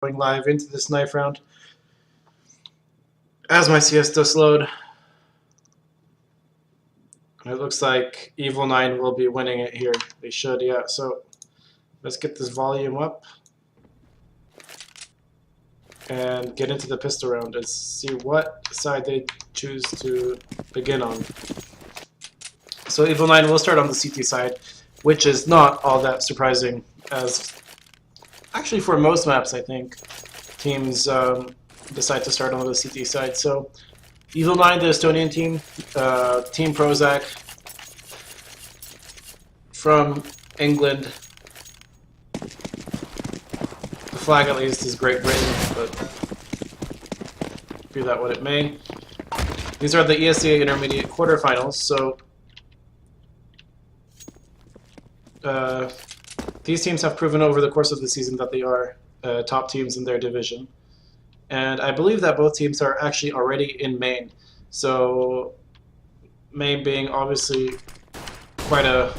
Going live into this knife round as my CS does load. It looks like EVIL9 will be winning it here. They should, yeah. So let's get this volume up and get into the pistol round and see what side they choose to begin on. So EVIL9 will start on the CT side, which is not all that surprising, as actually for most maps I think teams decide to start on the CT side. So EVIL9, the Estonian team, Team proZac from England. The flag at least is Great Britain, but be that what it may. These are the ESEA intermediate quarterfinals, so these teams have proven over the course of the season that they are top teams in their division. And I believe that both teams are actually already in main. So main being obviously quite a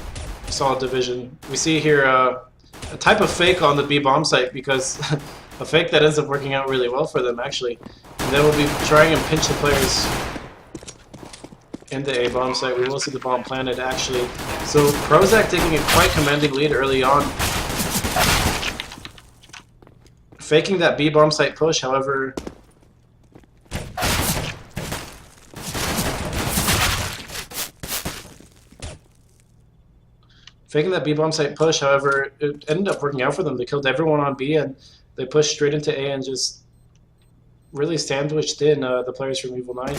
solid division. We see here a type of fake on the B bomb site, because a fake that ends up working out really well for them actually. And they will be trying and pinch the players in the A bomb site. We will see the bomb planted actually. So proZac taking a quite commanding lead early on. Faking that B bomb site push, however, it ended up working out for them. They killed everyone on B and they pushed straight into A and just really sandwiched in the players from EVIL9.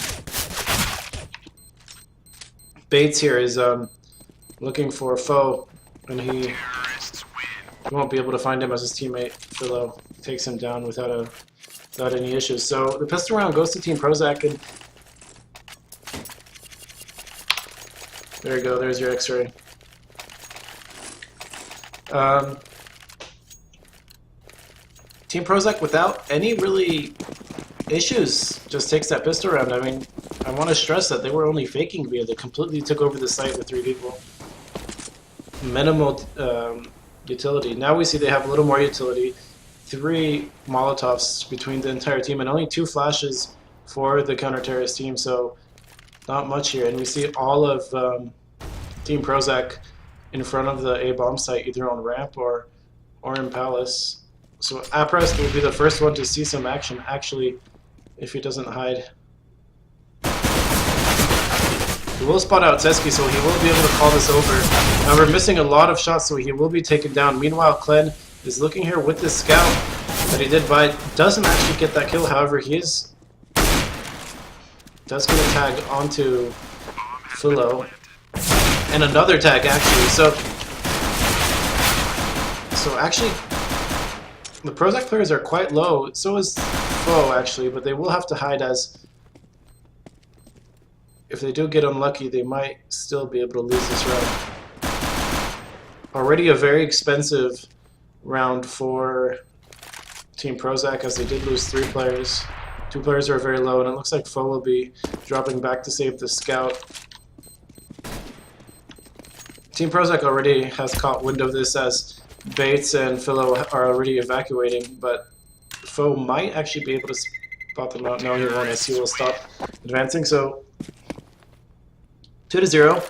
Bates here is looking for a foe, and he won't be able to find him as his teammate Philo takes him down without any issues. So the pistol round goes to Team proZac, and there you go, there's your X-ray. Team proZac without any really issues just takes that pistol round. I mean, I want to stress that they were only faking B. They completely took over the site with 3 people. Minimal utility. Now we see they have a little more utility. 3 Molotovs between the entire team and only 2 flashes for the counter-terrorist team, so not much here. And we see all of Team proZac in front of the A bomb site, either on ramp or in Palace. So Aprest will be the first one to see some action, actually, if he doesn't hide. He will spot out Zeski, so he will be able to call this over. However, missing a lot of shots, so he will be taken down. Meanwhile, Klen is looking here with this scout that he did buy. Doesn't actually get that kill, however, he does get a tag onto Philo. And another tag, actually. So actually, the proZac players are quite low. So is Foe, actually, but they will have to hide, as if they do get unlucky, they might still be able to lose this round. Already a very expensive round for Team proZac, as they did lose 3 players. 2 players are very low, and it looks like Foe will be dropping back to save the scout. Team proZac already has caught wind of this, as Bates and Philo are already evacuating, but Foe might actually be able to spot them out. No, he won't, as he will stop advancing. So 2-0.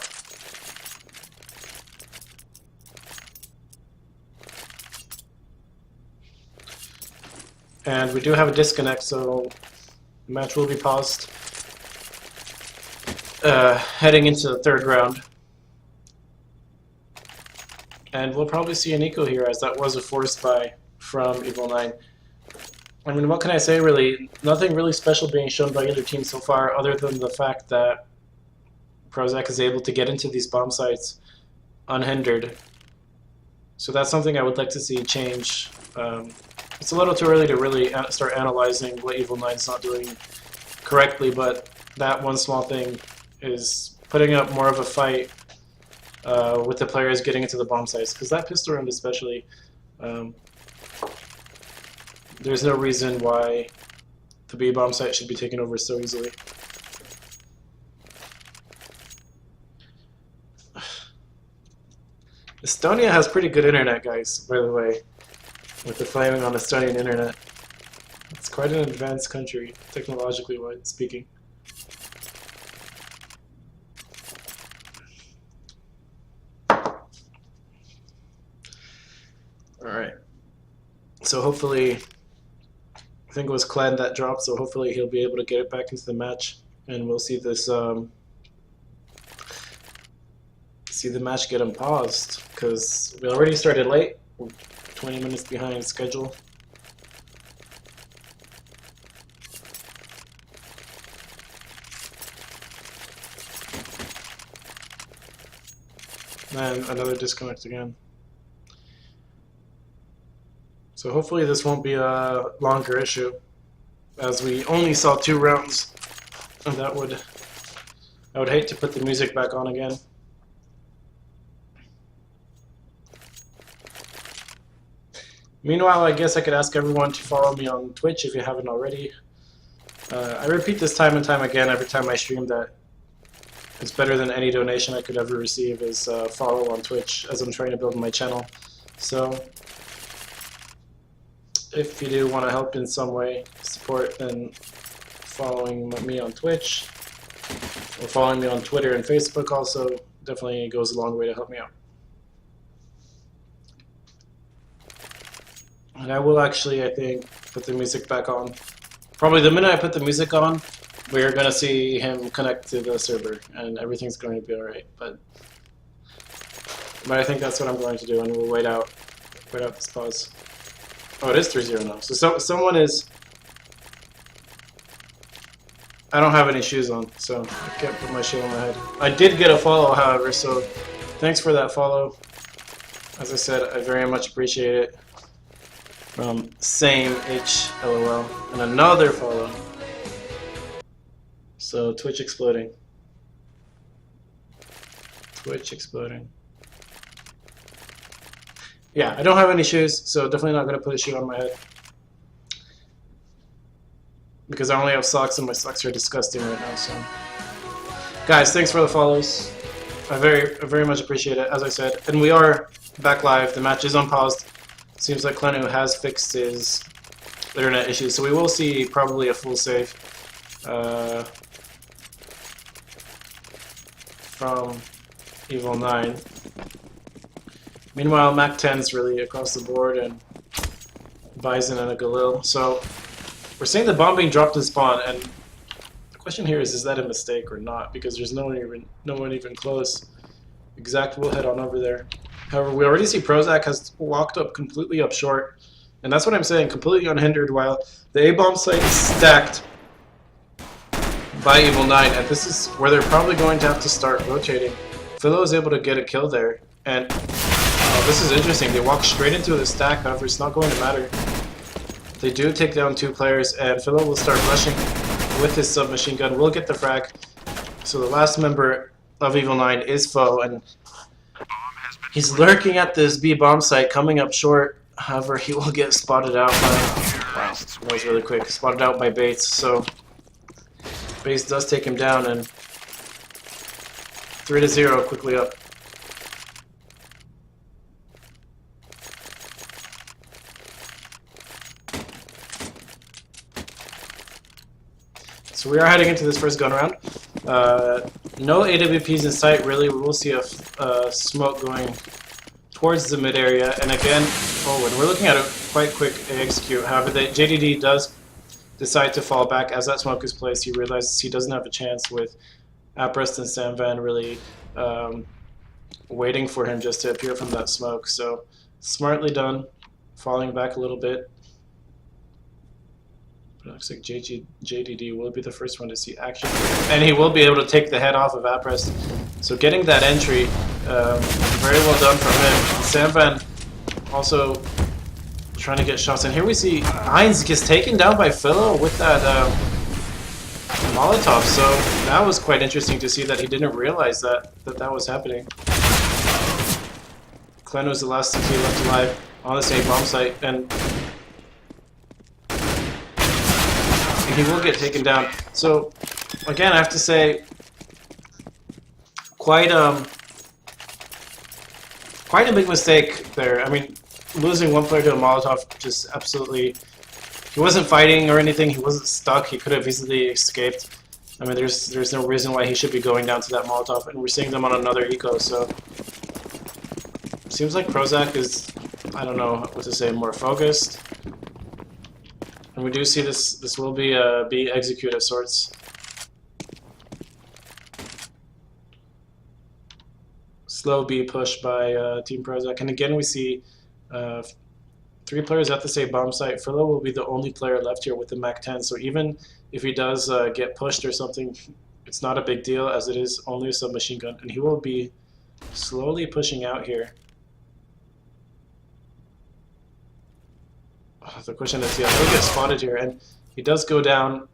And we do have a disconnect, so the match will be paused. Heading into the 3rd round. And we'll probably see an eco here, as that was a forced buy from EVIL9. I mean, what can I say, really? Nothing really special being shown by either team so far, other than the fact that proZac is able to get into these bomb sites unhindered. So that's something I would like to see change. It's a little too early to really start analyzing what EVIL9 is not doing correctly, but that one small thing is putting up more of a fight with the players getting into the bomb sites, because that pistol round especially, there's no reason why the B bomb site should be taken over so easily. Estonia has pretty good internet, guys, by the way, with the flaming on Estonian internet. It's quite an advanced country, technologically speaking. Alright. So hopefully, I think it was Clan that dropped, so hopefully he'll be able to get it back into the match, and we'll see this see the match get unpaused, because we already started late. We're 20 minutes behind schedule. And another disconnect again. So hopefully this won't be a longer issue, as we only saw 2 rounds, and I would hate to put the music back on again. Meanwhile, I guess I could ask everyone to follow me on Twitch if you haven't already. I repeat this time and time again every time I stream that it's better than any donation I could ever receive is follow on Twitch, as I'm trying to build my channel. So if you do want to help in some way, support, then following me on Twitch or following me on Twitter and Facebook also definitely goes a long way to help me out. And I will actually, I think, put the music back on. Probably the minute I put the music on, we're going to see him connect to the server, and everything's going to be alright. But I think that's what I'm going to do, and we'll wait out this pause. Oh, it is 3-0 now. So someone is... I don't have any shoes on, so I can't put my shoe on my head. I did get a follow, however, so thanks for that follow. As I said, I very much appreciate it. From Same H LOL, and another follow. So Twitch exploding. Twitch exploding. Yeah, I don't have any shoes, so definitely not going to put a shoe on my head. Because I only have socks, and my socks are disgusting right now, so... Guys, thanks for the follows. I very much appreciate it, as I said. And we are back live. The match is unpaused. Seems like Klenu has fixed his internet issues, so we will see probably a full save from EVIL9. Meanwhile, Mac-10's really across the board, and Bison and a Galil. So we're seeing the bomb being dropped in spawn, and the question here is that a mistake or not? Because there's no one even close. Exact will head on over there. However, we already see proZac has walked up completely up short, and that's what I'm saying, completely unhindered, while the A-bomb site is stacked by EVIL9, and this is where they're probably going to have to start rotating. Philo is able to get a kill there, and this is interesting. They walk straight into the stack, however, it's not going to matter. They do take down 2 players, and Philo will start rushing with his submachine gun. Will get the frag. So the last member of EVIL9 is Foe, and he's lurking at this B bomb site, coming up short. However, he will get spotted out by... Wow, that was really quick. Spotted out by Bates, so... Bates does take him down, and 3-0 quickly up. So we are heading into this first gun round. No AWPs in sight, really. We will see a smoke going towards the mid area. And again, forward. We're looking at a quite quick execute. However, the JDD does decide to fall back as that smoke is placed. He realizes he doesn't have a chance with Aprest and Samvan really waiting for him just to appear from that smoke. So smartly done, falling back a little bit. But it looks like JDD will be the first one to see action. And he will be able to take the head off of Aprest. So getting that entry, very well done from him. Samvan also trying to get shots. And here we see Heinz gets taken down by Philo with that Molotov. So that was quite interesting to see that he didn't realize that was happening. Glenn was the last CT left alive on this A-bomb site. And he will get taken down. So, again, I have to say, quite a big mistake there. I mean, losing one player to a Molotov just absolutely he wasn't fighting or anything. He wasn't stuck. He could have easily escaped. I mean, there's no reason why he should be going down to that Molotov, and we're seeing them on another eco. So seems like proZac is, I don't know what to say, more focused. And we do see this will be a B execute of sorts. Slow B push by Team proZac, and again we see 3 players at this A bomb site. Philo will be the only player left here with the mk10, so even if he does get pushed or something, it's not a big deal as it is only a submachine gun, and he will be slowly pushing out here. The question is, yeah, he'll get spotted here, and he does go down,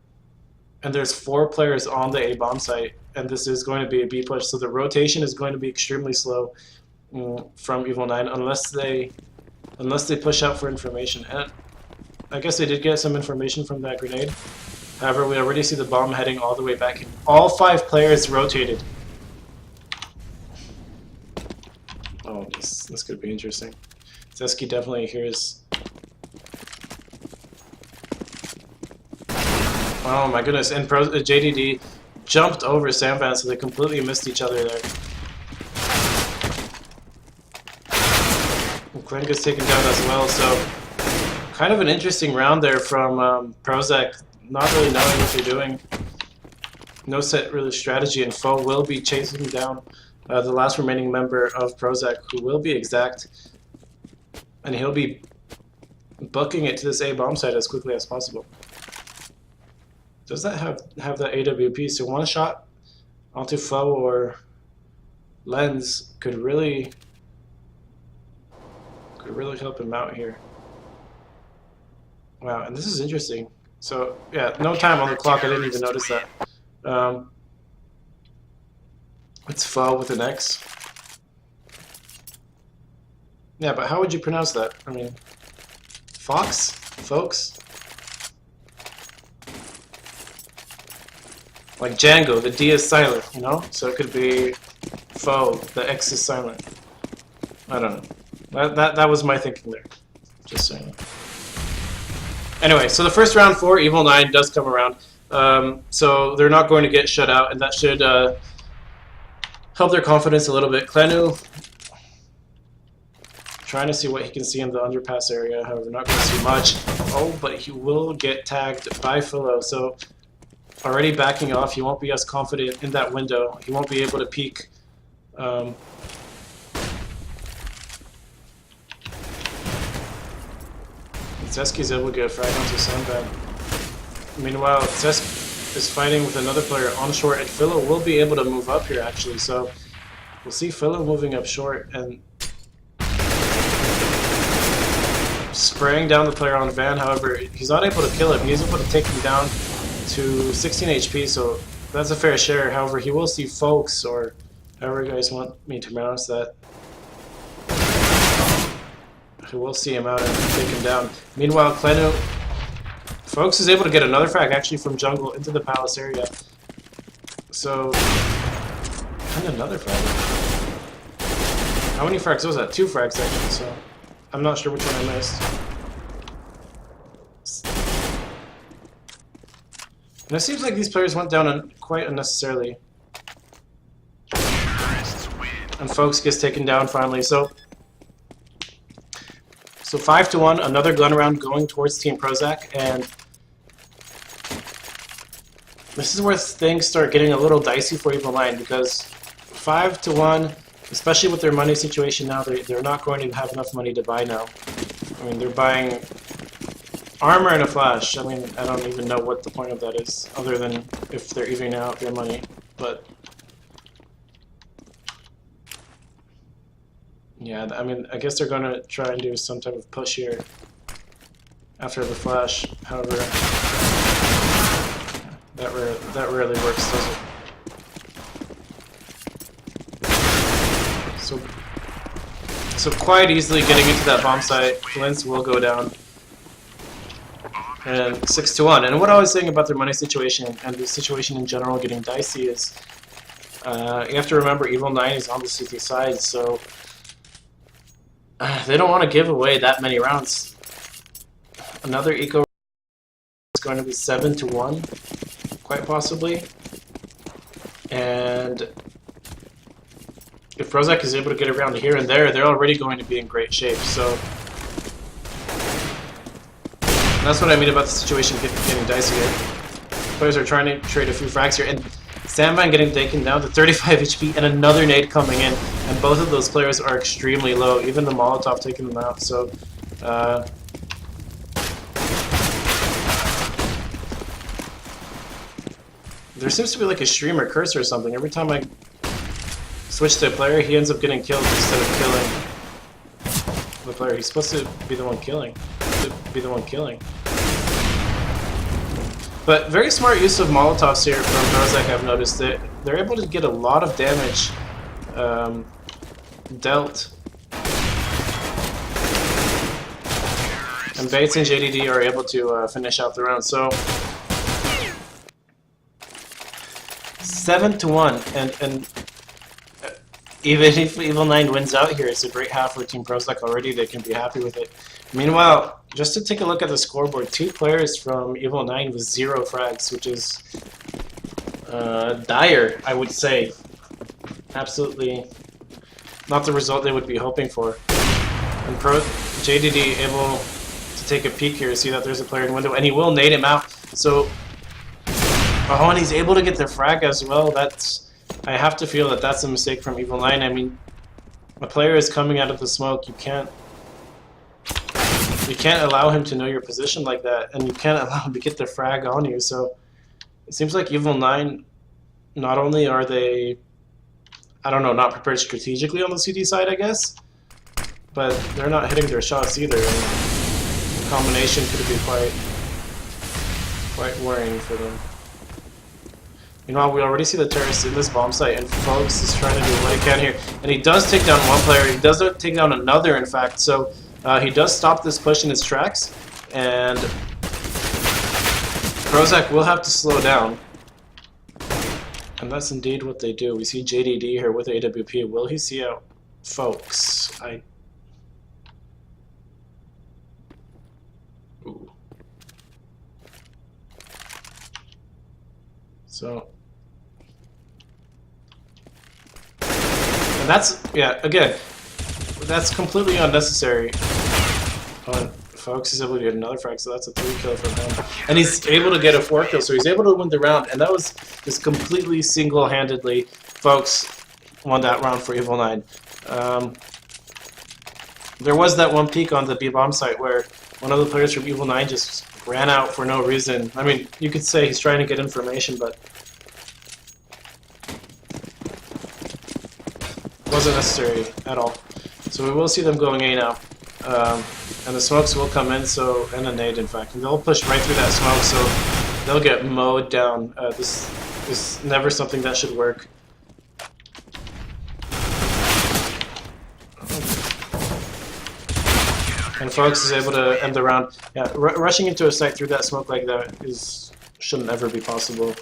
and there's 4 players on the A bomb site, and this is going to be a B push, so the rotation is going to be extremely slow from EVIL9 unless they push out for information. And I guess they did get some information from that grenade. However, we already see the bomb heading all the way back in. All 5 players rotated. Oh, this could be interesting. Zeski definitely hears. Oh my goodness, and JDD jumped over Samvan, so they completely missed each other there. And Glenn gets taken down as well, so kind of an interesting round there from proZac, not really knowing what they're doing. No set really strategy, and Foe will be chasing down the last remaining member of proZac, who will be exact, and he'll be booking it to this A bomb site as quickly as possible. Does that have the AWP? So one shot onto Foe or Lens could really help him out here. Wow, and this is interesting. So yeah, no time on the clock. I didn't even notice that. It's Foe with an X. Yeah, but how would you pronounce that? I mean, Fox? Folks? Like Django, the D is silent, you know? So it could be Foe, the X is silent. I don't know. That was my thinking there. Just saying. Anyway, so the first round for EVIL9 does come around. So they're not going to get shut out, and that should help their confidence a little bit. Klenu trying to see what he can see in the underpass area, however, not going to see much. Oh, but he will get tagged by Philo, so already backing off. He won't be as confident in that window. He won't be able to peek. Zeski's able to get a frag onto Sandbag. Meanwhile, Zesk is fighting with another player on short, and Philo will be able to move up here actually. So we'll see Philo moving up short and spraying down the player on Van. However, he's not able to kill him. He's able to take him down to 16 HP, so that's a fair share. However, he will see Folks, or however you guys want me to pronounce that. He will see him out and take him down. Meanwhile, Klenu, Folks is able to get another frag actually from jungle into the palace area. So, and another frag. How many frags was that? 2 frags actually, so I'm not sure which one I missed. And it seems like these players went down quite unnecessarily. And Folks gets taken down finally. So 5-1, another gun round going towards Team proZac, and this is where things start getting a little dicey for EVIL9, because 5-1, especially with their money situation now, they're not going to have enough money to buy now. I mean, they're buying armor and a flash. I mean, I don't even know what the point of that is, other than if they're evening out their money. But yeah, I mean, I guess they're gonna try and do some type of push here after the flash. However, that rarely works, does it? So quite easily getting into that bomb site. Lens will go down. And 6-1. And what I was saying about their money situation and the situation in general getting dicey is you have to remember EVIL9 is on the CT side, so they don't want to give away that many rounds. Another eco going to be 7-1, quite possibly. And if proZac is able to get around here and there, they're already going to be in great shape. So that's what I mean about the situation getting dicey here. Players are trying to trade a few frags here, and Sandman getting taken down to 35 HP and another nade coming in, and both of those players are extremely low, even the Molotov taking them out. So there seems to be like a streamer cursor or something. Every time I switch to a player, he ends up getting killed instead of killing the player. He's supposed to be the one killing. But very smart use of Molotovs here from proZac. I've noticed that they're able to get a lot of damage dealt. And Bates and JDD are able to finish out the round. So 7-1, and even if EVIL9 wins out here, it's a great half for Team proZac already. They can be happy with it. Meanwhile, just to take a look at the scoreboard, 2 players from EVIL9 with 0 frags, which is dire, I would say. Absolutely not the result they would be hoping for. And JDD able to take a peek here, see that there's a player in window, and he will nade him out. So, oh, and he's able to get the frag as well. I have to feel that that's a mistake from EVIL9. I mean, a player is coming out of the smoke. You can't allow him to know your position like that, and you can't allow him to get the frag on you. So it seems like EVIL9, not only are they, I don't know, not prepared strategically on the CD side, I guess, but they're not hitting their shots either. And the combination could be quite worrying for them. Meanwhile, we already see the terrorists in this bomb site, and Folks is trying to do what he can here. And he does take down one player. He does take down another, in fact. So he does stop this push in his tracks, and proZac will have to slow down. And that's indeed what they do. We see JDD here with AWP. Will he see out Folks? Ooh. So, and that's, yeah, again, that's completely unnecessary. Oh, and Folks is able to get another frag, so that's a 3 kill from him. And he's able to get a 4 kill, so he's able to win the round. And that was just completely single-handedly. Folks won that round for EVIL9. There was that one peak on the B-bomb site where one of the players from EVIL9 just ran out for no reason. I mean, you could say he's trying to get information, but it wasn't necessary at all. So we will see them going A now. And the smokes will come in, so, and a nade in fact, and they'll push right through that smoke, so they'll get mowed down. This is never something that should work. And Folks is able to end the round. Yeah, rushing into a site through that smoke like that shouldn't ever be possible.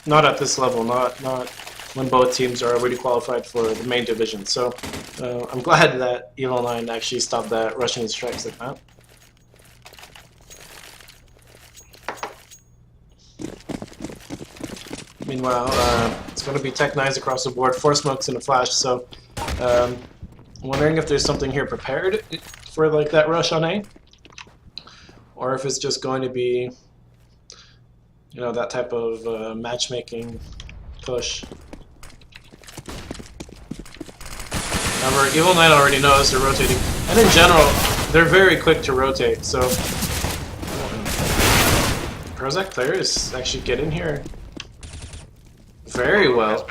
Not at this level, not when both teams are already qualified for the main division. So I'm glad that EVIL9 actually stopped that rushing his strikes like that. Meanwhile, it's going to be Tech 9s across the board, 4 smokes and a flash. So I'm wondering if there's something here prepared for like that rush on A, or if it's just going to be, you know, that type of matchmaking push. However, EVIL9 already knows they're rotating, and in general, they're very quick to rotate, so proZac players actually get in here very well.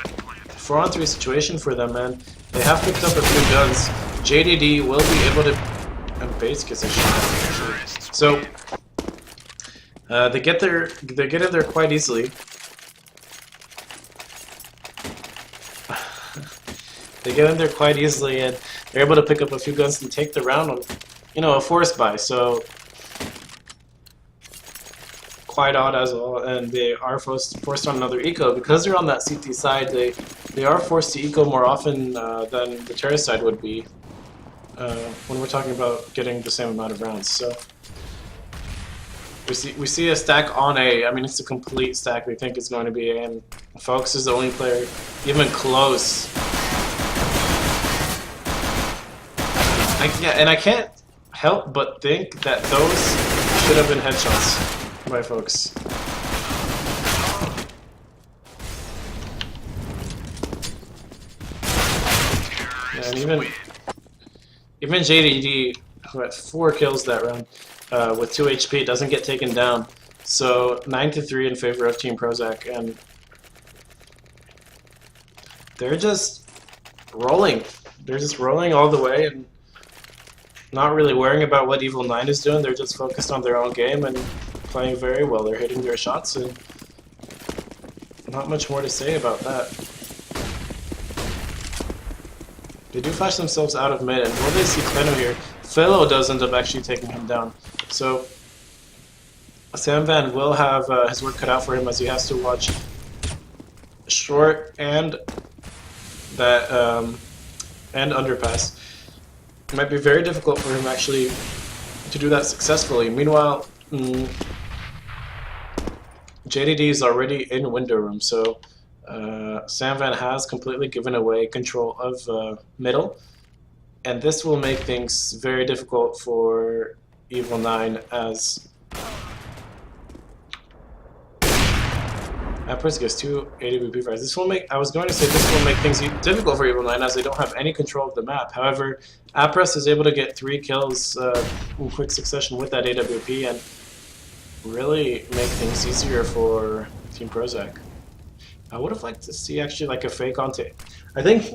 4-on-3 situation for them, man. They have picked up a few guns. JDD will be able to, and Bates gets a shot actually. So they get in there quite easily. They get in there quite easily, and they're able to pick up a few guns and take the round on, you know, a force buy. So quite odd as well, and they are forced on another eco because they're on that CT side. They are forced to eco more often than the terrorist side would be when we're talking about getting the same amount of rounds. So We see a stack on A. I mean, it's a complete stack. We think it's going to be A, and Folks is the only player even close. And I can't help but think that those should have been headshots by Folks. And even JDD, who had 4 kills that round, with 2 HP, doesn't get taken down. So 9-3 in favor of Team proZac, and they're just rolling. They're just rolling all the way and not really worrying about what EVIL9 is doing. They're just focused on their own game and playing very well. They're hitting their shots, and not much more to say about that. They do flash themselves out of mid, and will they see Kleno here? Philo does end up actually taking him down. So Sam Van will have his work cut out for him, as he has to watch short and that and underpass. It might be very difficult for him actually to do that successfully. Meanwhile, JDD is already in window room, so Sam Van has completely given away control of middle, and this will make things very difficult for EVIL9 as Appress gets 2 AWP fires. This will make, I was going to say this will make things difficult for EVIL9 as they don't have any control of the map. However, Appress is able to get 3 kills in quick succession with that AWP and really make things easier for Team proZac. I would have liked to see actually like a fake onto. I think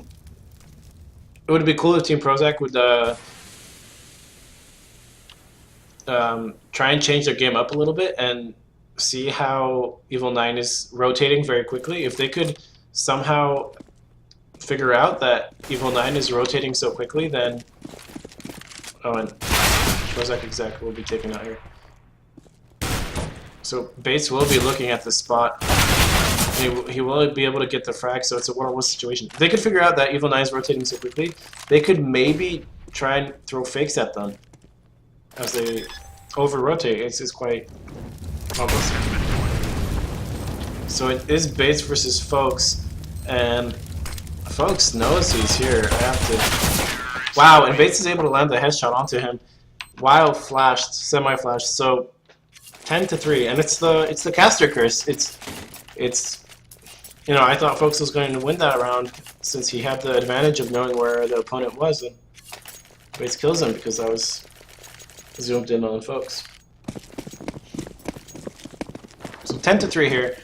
it would be cool if Team proZac would try and change their game up a little bit and see how EVIL9 is rotating very quickly. If they could somehow figure out that EVIL9 is rotating so quickly, then and proZac exact will be taken out here. So Bates will be looking at the spot. He will be able to get the frag, so it's a 1-on-1 situation. If they could figure out that EVIL9 is rotating so quickly, they could maybe try and throw fakes at them as they over-rotate. It's quite almost. So it is Bates versus Folks, and Folks knows he's here. I have to. Wow, and Bates is able to land the headshot onto him while flashed, semi-flashed. So 10-3, and it's the caster curse. It's you know, I thought Folks was going to win that round since he had the advantage of knowing where the opponent was, and Bates kills him because I was zoomed in on Folks. So 10-3 here.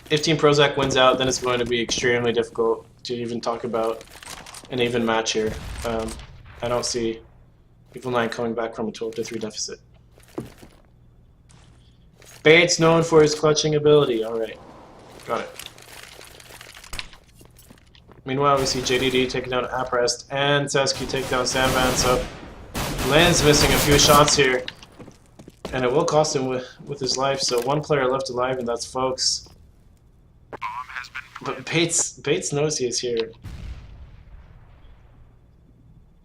If Team proZac wins out, then it's going to be extremely difficult to even talk about an even match here. I don't see EVIL9 coming back from a 12-3 deficit. Bates known for his clutching ability. Alright. Got it. Meanwhile, we see JDD taking down Aprest and Sesky take down Samvan, so Land's missing a few shots here. And it will cost him with his life, so 1 player left alive, and that's Folks. But Bates knows he is here.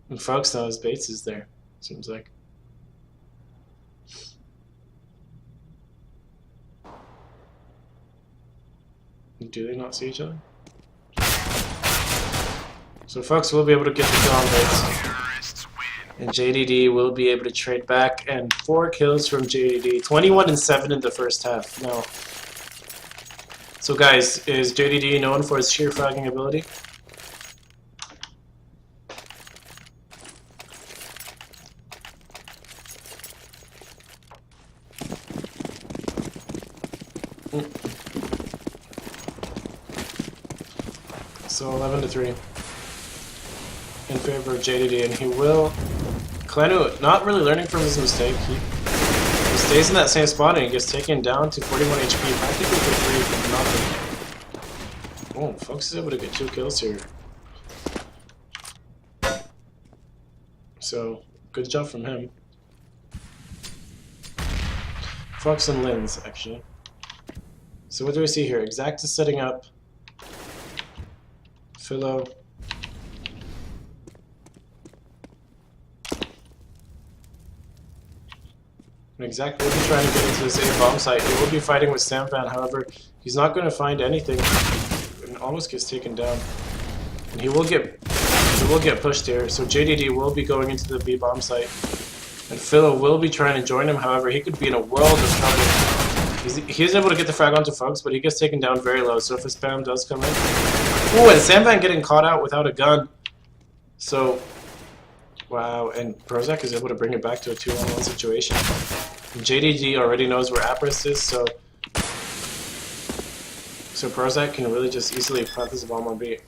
And Folks knows Bates is there, seems like. Do they not see each other? So Folks will be able to get the kill on Bates. And JDD will be able to trade back, and 4 kills from JDD. 21-7 in the first half. Now, so guys, is JDD known for his sheer fragging ability? So 11-3 in favor of JDD, and he will. Klenu not really learning from his mistake. He stays in that same spot and he gets taken down to 41 HP, practically for free from nothing. Oh, Folks is able to get 2 kills here. So good job from him. Folks and Linz actually. So what do we see here? Exact is setting up. Philo. Exact will be trying to get into this A bomb site. He will be fighting with Samfan, however, he's not going to find anything and almost gets taken down. And he will get pushed here, so JDD will be going into the B bomb site. And Philo will be trying to join him, however, he could be in a world of trouble. He's able to get the frag onto Folks, but he gets taken down very low, so if a spam does come in... Ooh, and Samvan getting caught out without a gun. So, wow, and proZac is able to bring it back to a 2-on-1 situation. And JDD already knows where Apris is, so proZac can really just easily plant this bomb on B.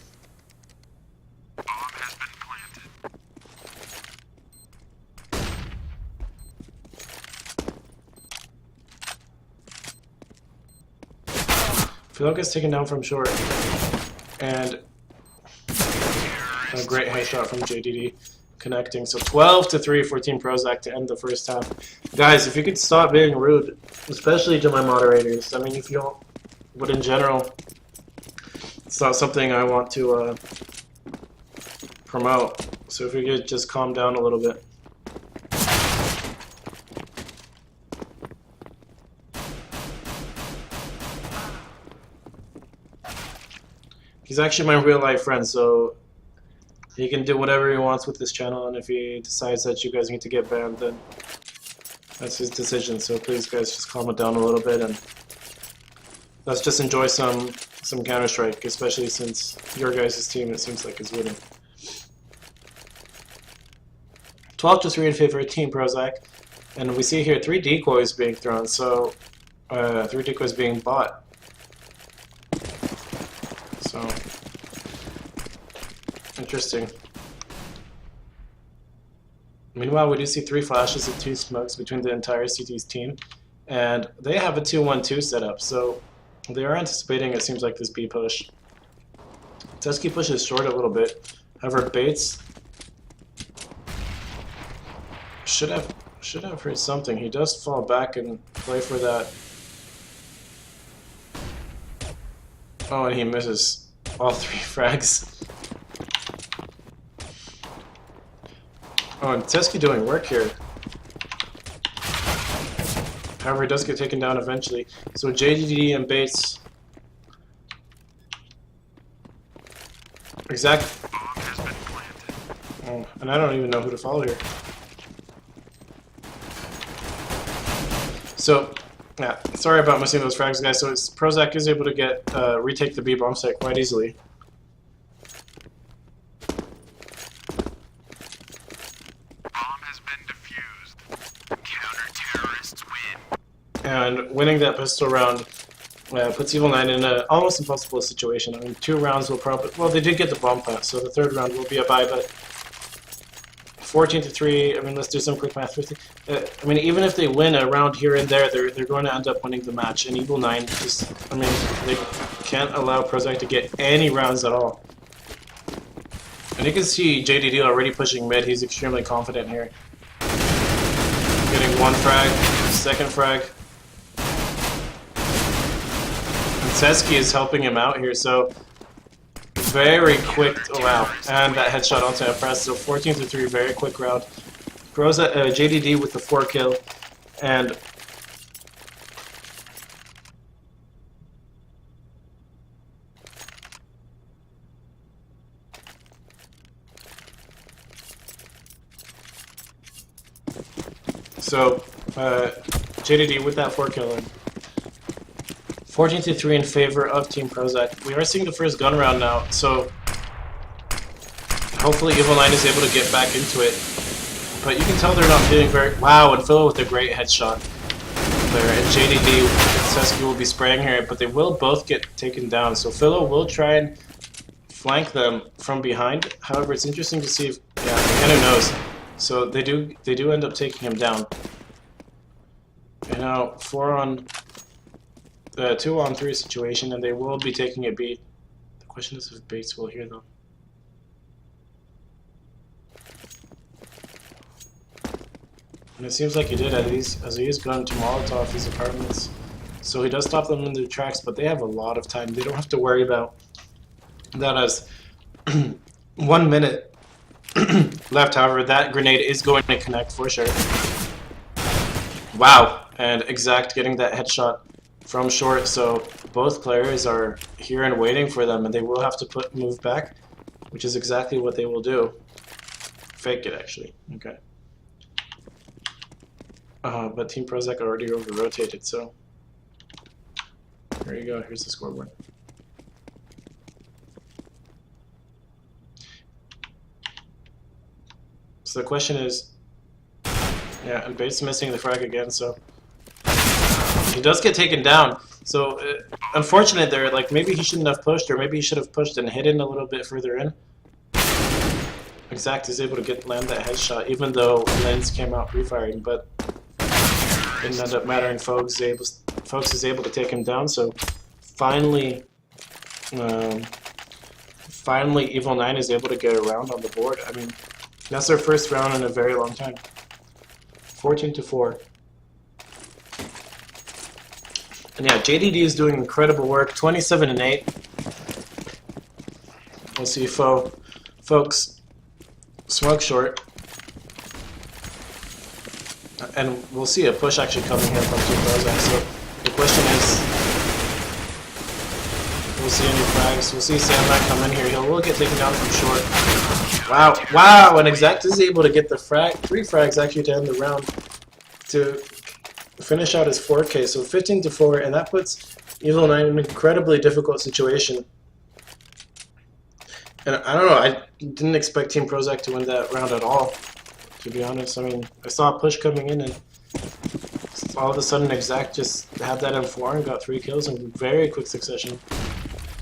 Philo gets taken down from short, and a great headshot from JDD connecting. So 12-3 for Team proZac to end the first half. Guys, if you could stop being rude, especially to my moderators. I mean, if you don't, but in general, it's not something I want to promote. So if you could just calm down a little bit. He's actually my real life friend, so he can do whatever he wants with this channel, and if he decides that you guys need to get banned, then that's his decision. So please guys, just calm it down a little bit and let's just enjoy some Counter-Strike, especially since your guys' team, it seems like, is winning. 12-3 in favor of Team proZac, and we see here 3 decoys being thrown, so 3 decoys being bought. So, interesting. Meanwhile, we do see 3 flashes and 2 smokes between the entire CT's team, and they have a 2-1-2 setup, so they are anticipating, it seems like, this B push. Tusky pushes short a little bit, however Bates should have heard something. He does fall back and play for that. Oh, and he misses all 3 frags. Oh, and Tusky doing work here. However, he does get taken down eventually. So JDD and Bates. Exact. Oh, and I don't even know who to follow here. So, yeah, sorry about missing those frags, guys. So proZac is able to get retake the B bomb site quite easily. And winning that pistol round puts EVIL9 in an almost impossible situation. I mean, 2 rounds will probably... Well, they did get the bomb plant, so the 3rd round will be a bye, but 14-3, I mean, let's do some quick math. I mean, even if they win a round here and there, they're going to end up winning the match. And EVIL9 just... I mean, they can't allow proZac to get any rounds at all. And you can see JDD already pushing mid. He's extremely confident here. Getting 1 frag, 2nd frag. Seski is helping him out here, so very quick. Oh, wow, and that headshot onto Apris. So 14-3, very quick round. JDD with the 4 kill, and so JDD with that 4 kill. 14-3 in favor of Team proZac. We are seeing the first gun round now, so hopefully EVIL9 is able to get back into it. But you can tell they're not feeling very... Wow, and Philo with a great headshot there. And JDD and Seski will be spraying here, but they will both get taken down. So Philo will try and flank them from behind. However, it's interesting to see if... Yeah, and who knows. So they do end up taking him down. And now 2-on-3 situation, and they will be taking a beat. The question is if Bates will hear them. And it seems like he did, as he is going to Molotov his apartments. So he does stop them in their tracks, but they have a lot of time. They don't have to worry about that as 1 minute left. However, that grenade is going to connect for sure. Wow, and Exact getting that headshot from short, so both players are here and waiting for them, and they will have to move back, which is exactly what they will do. Fake it, actually. Okay. But Team proZac already over-rotated, so... Here you go, here's the scoreboard. So the question is... Yeah, and Bates missing the frag again, so... He does get taken down. So, unfortunate there, like, maybe he shouldn't have pushed, or maybe he should have pushed and hidden a little bit further in. Exact is able to land that headshot, even though Lens came out pre-firing, but didn't end up mattering. Folks is able to take him down, so finally EVIL9 is able to get a round on the board. I mean, that's their first round in a very long time. 14-4. And yeah, JDD is doing incredible work. 27-8. We'll see folks smoke short. And we'll see a push actually coming here from Team proZac. So the question is, we'll see any frags. We'll see Sandman come in here. Will get taken down from short. Wow, and Exact is able to get the three frags actually to end the round to finish out his 4K. So 15-4, and that puts EVIL9 in an incredibly difficult situation. And I don't know, I didn't expect Team proZac to win that round at all, to be honest. I mean, I saw a push coming in, and all of a sudden Exact just had that M4 and got 3 kills in very quick succession.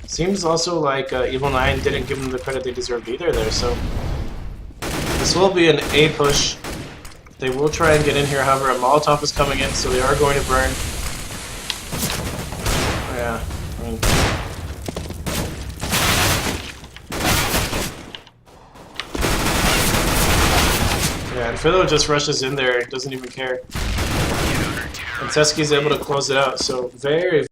Seems also like EVIL9 didn't give them the credit they deserved either there, so this will be an A push. They will try and get in here, however, a Molotov is coming in, so they are going to burn. Yeah, I mean... Yeah, and Philo just rushes in there, doesn't even care. And Teski's able to close it out, so very